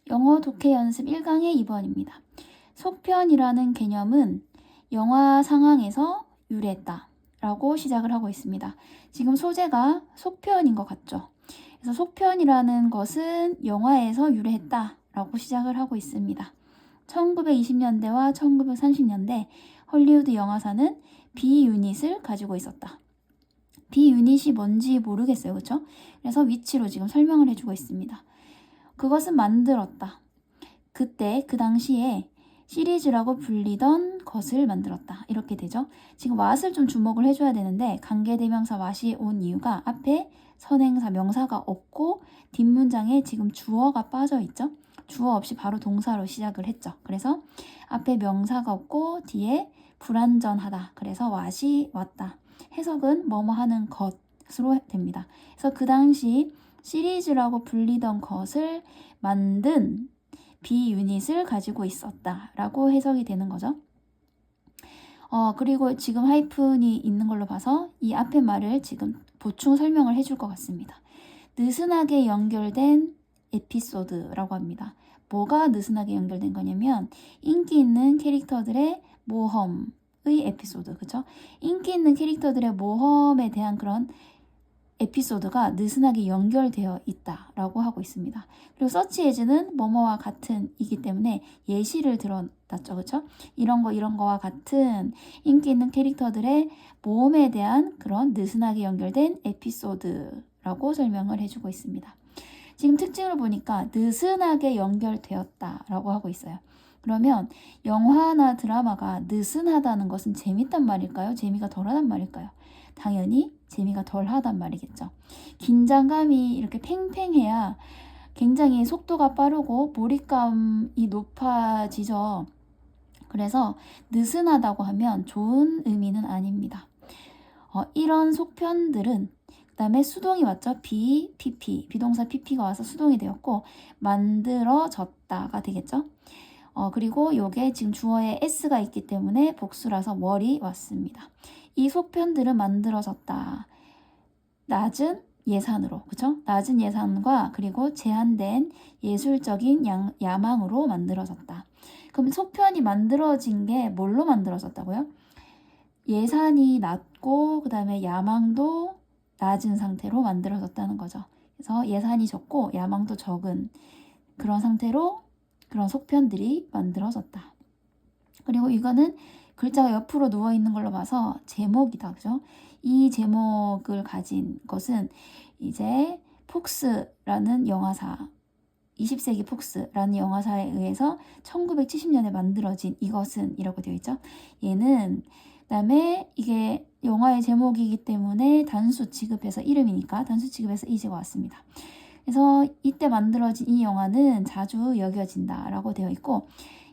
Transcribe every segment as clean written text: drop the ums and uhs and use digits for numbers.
영어 독해 연습 1강의 2번입니다. 속편이라는 개념은 영화 상황에서 유래했다 라고 시작을 하고 있습니다. 지금 소재가 속편인 것 같죠? 그래서 속편이라는 것은 영화에서 유래했다 라고 시작을 하고 있습니다. 1920년대와 1930년대 헐리우드 영화사는 B유닛을 가지고 있었다. B유닛이 뭔지 모르겠어요. 그렇죠? 그래서 위치로 지금 설명을 해주고 있습니다. 그것은 만들었다. 그때 그 당시에 시리즈라고 불리던 것을 만들었다. 이렇게 되죠. 지금 what을 좀 주목을 해줘야 되는데 관계대명사 what이 온 이유가 앞에 선행사 명사가 없고 뒷문장에 지금 주어가 빠져 있죠. 주어 없이 바로 동사로 시작을 했죠. 그래서 앞에 명사가 없고 뒤에 불완전하다. 그래서 what이 왔다. 해석은 뭐뭐 하는 것으로 됩니다. 그래서 그 당시 시리즈라고 불리던 것을 만든 B유닛을 가지고 있었다 라고 해석이 되는 거죠. 그리고 지금 하이픈이 있는 걸로 봐서 이 앞에 말을 지금 보충 설명을 해줄 것 같습니다. 느슨하게 연결된 에피소드라고 합니다. 뭐가 느슨하게 연결된 거냐면 인기 있는 캐릭터들의 모험의 에피소드, 그죠? 인기 있는 캐릭터들의 모험에 대한 그런 에피소드가 느슨하게 연결되어 있다라고 하고 있습니다. 그리고 서치 에즈는 뭐뭐와 같은 이기 때문에 예시를 들어놨죠. 그렇죠? 이런 거와 같은 인기 있는 캐릭터들의 모험에 대한 그런 느슨하게 연결된 에피소드라고 설명을 해주고 있습니다. 지금 특징을 보니까 느슨하게 연결되었다라고 하고 있어요. 그러면 영화나 드라마가 느슨하다는 것은 재밌단 말일까요? 재미가 덜하단 말일까요? 당연히 재미가 덜하단 말이겠죠. 긴장감이 이렇게 팽팽해야 굉장히 속도가 빠르고 몰입감이 높아지죠. 그래서 느슨하다고 하면 좋은 의미는 아닙니다. 이런 속편들은 그 다음에 수동이 왔죠. PP, 비동사 PP가 와서 수동이 되었고 만들어졌다가 되겠죠. 그리고 요게 지금 주어에 s가 있기 때문에 복수라서 월이 왔습니다. 이 속편들은 만들어졌다. 낮은 예산으로, 그쵸? 낮은 예산과 그리고 제한된 예술적인 야망으로 만들어졌다. 그럼 속편이 만들어진 게 뭘로 만들어졌다고요? 예산이 낮고 그 다음에 야망도 낮은 상태로 만들어졌다는 거죠. 그래서 예산이 적고 야망도 적은 그런 상태로 그런 속편들이 만들어졌다. 그리고 이거는 글자가 옆으로 누워있는 걸로 봐서 제목이다. 그죠? 이 제목을 가진 것은 이제 폭스라는 영화사, 20세기 폭스라는 영화사에 의해서 1970년에 만들어진 이것은 이라고 되어 있죠. 얘는 그다음에 이게 영화의 제목이기 때문에 단수 취급해서 이름이니까 단수 취급해서 이제가 왔습니다. 그래서 이때 만들어진 이 영화는 자주 여겨진다 라고 되어 있고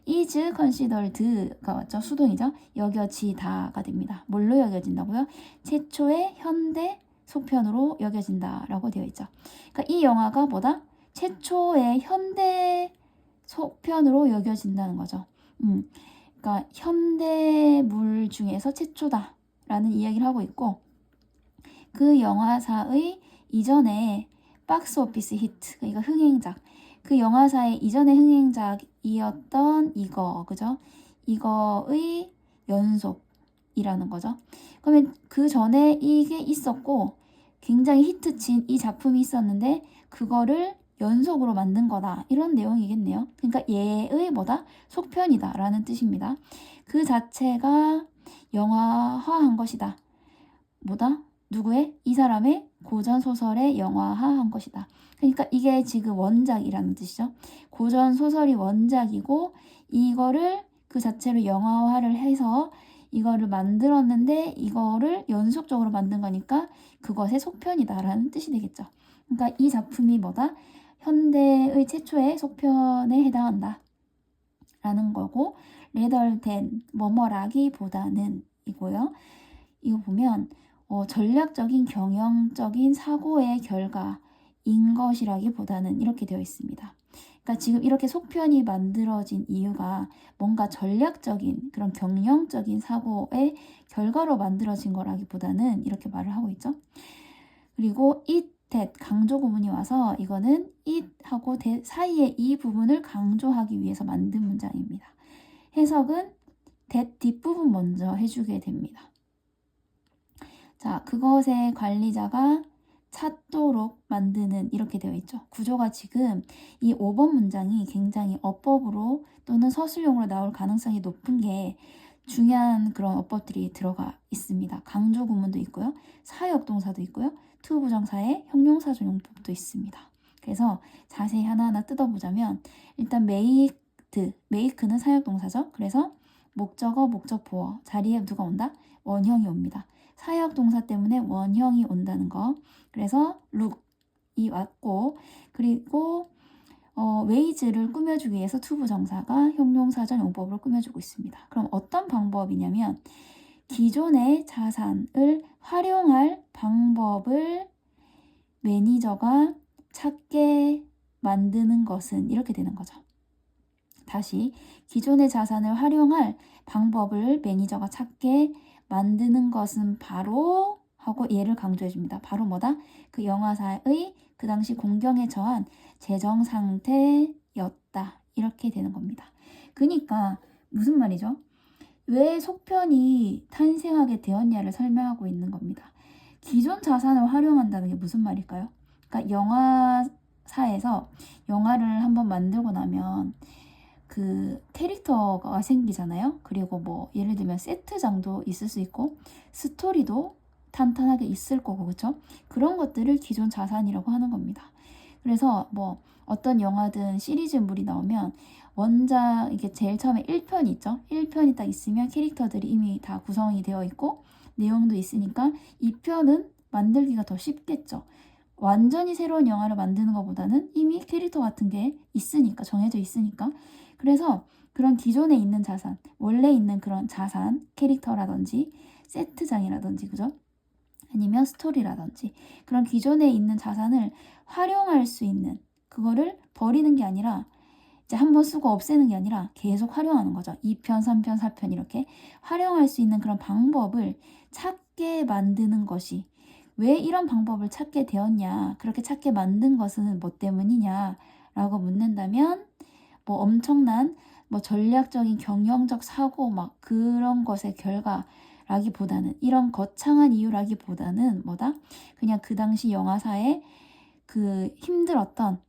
is considered가 맞죠? 수동이죠? 여겨지다가 됩니다. 뭘로 여겨진다고요? 최초의 현대 속편으로 여겨진다 라고 되어 있죠. 그러니까 이 영화가 뭐다? 최초의 현대 속편으로 여겨진다는 거죠. 그러니까 현대물 중에서 최초다 라는 이야기를 하고 있고 그 영화사의 이전에 박스 오피스 히트, 그러니까 흥행작, 그 영화사의 이전의 흥행작이었던 이거, 그죠? 이거의 연속이라는 거죠. 그러면 그 전에 이게 있었고 굉장히 히트친 이 작품이 있었는데 그거를 연속으로 만든 거다. 이런 내용이겠네요. 그러니까 얘의 뭐다? 속편이다 라는 뜻입니다. 그 자체가 영화화한 것이다. 뭐다? 누구의? 이 사람의 고전소설의 영화화한 것이다. 그러니까 이게 지금 원작이라는 뜻이죠. 고전소설이 원작이고 이거를 그 자체로 영화화를 해서 이거를 만들었는데 이거를 연속적으로 만든 거니까 그것의 속편이다라는 뜻이 되겠죠. 그러니까 이 작품이 뭐다? 현대의 최초의 속편에 해당한다 라는 거고 rather than 뭐뭐라기보다는 이고요. 이거 보면 전략적인 경영적인 사고의 결과인 것이라기보다는 이렇게 되어 있습니다. 그러니까 지금 이렇게 속편이 만들어진 이유가 뭔가 전략적인 그런 경영적인 사고의 결과로 만들어진 거라기보다는 이렇게 말을 하고 있죠. 그리고 it that 강조 구문이 와서 이거는 it하고 that 사이의 이 부분을 강조하기 위해서 만든 문장입니다. 해석은 that 뒷부분 먼저 해주게 됩니다. 자, 그것의 관리자가 찾도록 만드는 이렇게 되어 있죠. 구조가 지금 이 5번 문장이 굉장히 어법으로 또는 서술용으로 나올 가능성이 높은 게 중요한 그런 어법들이 들어가 있습니다. 강조 구문도 있고요. 사역동사도 있고요. to 부정사의 형용사조 용법도 있습니다. 그래서 자세히 하나하나 뜯어보자면 일단 make는 사역동사죠. 그래서 목적어, 목적보어 자리에 누가 온다? 원형이 옵니다. 사역동사 때문에 원형이 온다는 거. 그래서 look이 왔고 그리고 wage를 꾸며주기 위해서 to 부정사가 형용사전 용법으로 꾸며주고 있습니다. 그럼 어떤 방법이냐면 기존의 자산을 활용할 방법을 매니저가 찾게 만드는 것은 이렇게 되는 거죠. 다시 기존의 자산을 활용할 방법을 매니저가 찾게 만드는 것은 바로 하고 얘를 강조해 줍니다. 바로 뭐다? 그 영화사의 그 당시 공경에 처한 재정 상태였다. 이렇게 되는 겁니다. 그러니까 무슨 말이죠? 왜 속편이 탄생하게 되었냐를 설명하고 있는 겁니다. 기존 자산을 활용한다는 게 무슨 말일까요? 그러니까 영화사에서 영화를 한번 만들고 나면 그 캐릭터가 생기잖아요. 그리고 뭐 예를 들면 세트장도 있을 수 있고 스토리도 탄탄하게 있을 거고 그렇죠? 그런 것들을 기존 자산이라고 하는 겁니다. 그래서 뭐 어떤 영화든 시리즈물이 나오면 원작 이게 제일 처음에 1편이 있죠. 1편이 딱 있으면 캐릭터들이 이미 다 구성이 되어 있고 내용도 있으니까 2편은 만들기가 더 쉽겠죠. 완전히 새로운 영화를 만드는 것보다는 이미 캐릭터 같은 게 있으니까 정해져 있으니까 그래서 그런 기존에 있는 자산, 원래 있는 그런 자산, 캐릭터라든지 세트장이라든지 그죠? 아니면 스토리라든지 그런 기존에 있는 자산을 활용할 수 있는 그거를 버리는 게 아니라 이제 한번 쓰고 없애는 게 아니라 계속 활용하는 거죠. 2편, 3편, 4편 이렇게 활용할 수 있는 그런 방법을 찾게 만드는 것이 왜 이런 방법을 찾게 되었냐 그렇게 찾게 만든 것은 뭐 때문이냐 라고 묻는다면 뭐 엄청난 뭐 전략적인 경영적 사고 막 그런 것의 결과라기보다는 이런 거창한 이유라기보다는 뭐다? 그냥 그 당시 영화사의 그 힘들었던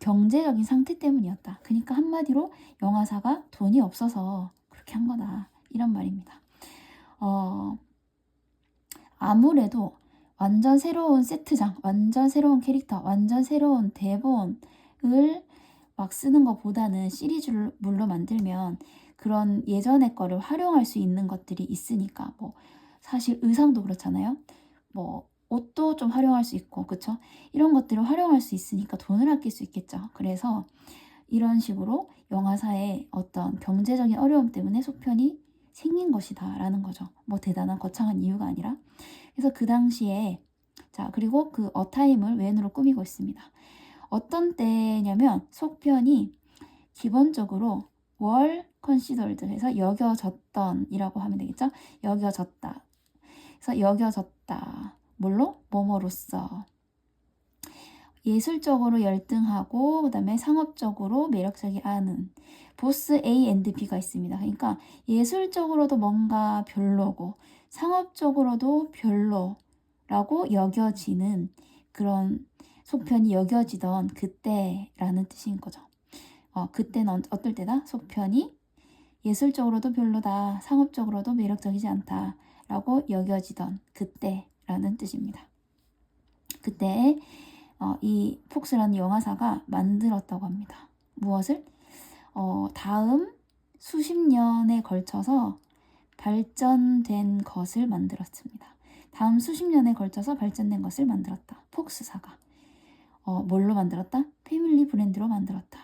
경제적인 상태 때문이었다. 그러니까 한마디로 영화사가 돈이 없어서 그렇게 한 거다. 이런 말입니다. 아무래도 완전 새로운 세트장, 완전 새로운 캐릭터, 완전 새로운 대본을 막 쓰는 것보다는 시리즈물로 만들면 그런 예전의 거를 활용할 수 있는 것들이 있으니까 뭐 사실 의상도 그렇잖아요. 뭐 옷도 좀 활용할 수 있고 그쵸? 이런 것들을 활용할 수 있으니까 돈을 아낄 수 있겠죠. 그래서 이런 식으로 영화사의 어떤 경제적인 어려움 때문에 속편이 생긴 것이다 라는 거죠. 뭐 대단한 거창한 이유가 아니라. 그래서 그 당시에 자 그리고 그 어타임을 웬으로 꾸미고 있습니다. 어떤 때냐면 속편이 기본적으로 were considered 해서 여겨졌던 이라고 하면 되겠죠. 여겨졌다. 그래서 여겨졌다. 뭘로? 뭐뭐로써. 예술적으로 열등하고 그 다음에 상업적으로 매력적이 않은 보스 A and B가 있습니다. 그러니까 예술적으로도 뭔가 별로고 상업적으로도 별로라고 여겨지는 그런 속편이 여겨지던 그때라는 뜻인 거죠. 그때는 어떨 때다? 속편이 예술적으로도 별로다, 상업적으로도 매력적이지 않다 라고 여겨지던 그때라는 뜻입니다. 그때 이 폭스라는 영화사가 만들었다고 합니다. 무엇을? 다음 수십 년에 걸쳐서 발전된 것을 만들었습니다. 다음 수십 년에 걸쳐서 발전된 것을 만들었다. 폭스사가. 뭘로 만들었다? 패밀리 브랜드로 만들었다.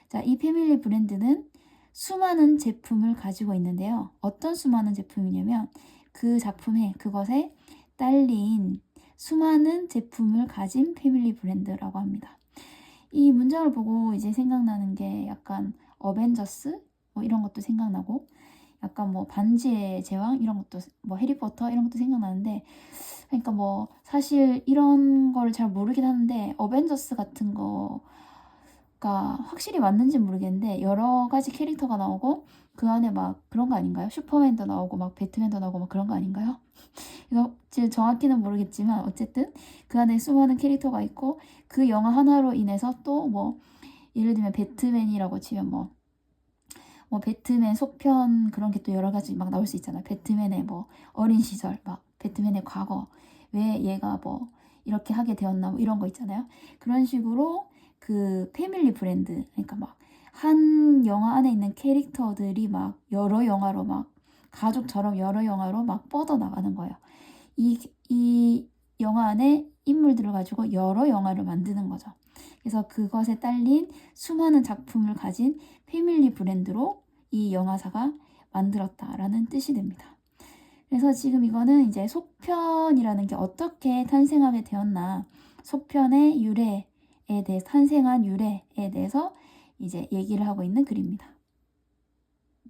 자, 이 패밀리 브랜드는 수많은 제품을 가지고 있는데요. 어떤 수많은 제품이냐면 그 작품에 그것에 딸린 수많은 제품을 가진 패밀리 브랜드라고 합니다. 이 문장을 보고 이제 생각나는 게 약간 어벤져스 뭐 이런 것도 생각나고 약간 뭐 반지의 제왕 이런 것도 뭐 해리포터 이런 것도 생각나는데 그러니까 뭐 사실 이런 걸 잘 모르긴 하는데 어벤져스 같은 거가 확실히 맞는지 모르겠는데 여러 가지 캐릭터가 나오고 그 안에 막 그런 거 아닌가요? 슈퍼맨도 나오고 막 배트맨도 나오고 막 그런 거 아닌가요? 그래서 지금 정확히는 모르겠지만 어쨌든 그 안에 수많은 캐릭터가 있고 그 영화 하나로 인해서 또 뭐 예를 들면 배트맨이라고 치면 뭐 배트맨 속편 그런 게 또 여러 가지 막 나올 수 있잖아요. 배트맨의 뭐 어린 시절, 막 배트맨의 과거, 왜 얘가 뭐 이렇게 하게 되었나 뭐 이런 거 있잖아요. 그런 식으로 그 패밀리 브랜드, 그러니까 막 한 영화 안에 있는 캐릭터들이 막 여러 영화로 막 가족처럼 여러 영화로 막 뻗어나가는 거예요. 이 영화 안에 인물들을 가지고 여러 영화를 만드는 거죠. 그래서 그것에 딸린 수많은 작품을 가진 패밀리 브랜드로 이 영화사가 만들었다라는 뜻이 됩니다. 그래서 지금 이거는 이제 속편이라는 게 어떻게 탄생하게 되었나, 속편의 유래에 대해 탄생한 유래에 대해서 이제 얘기를 하고 있는 글입니다.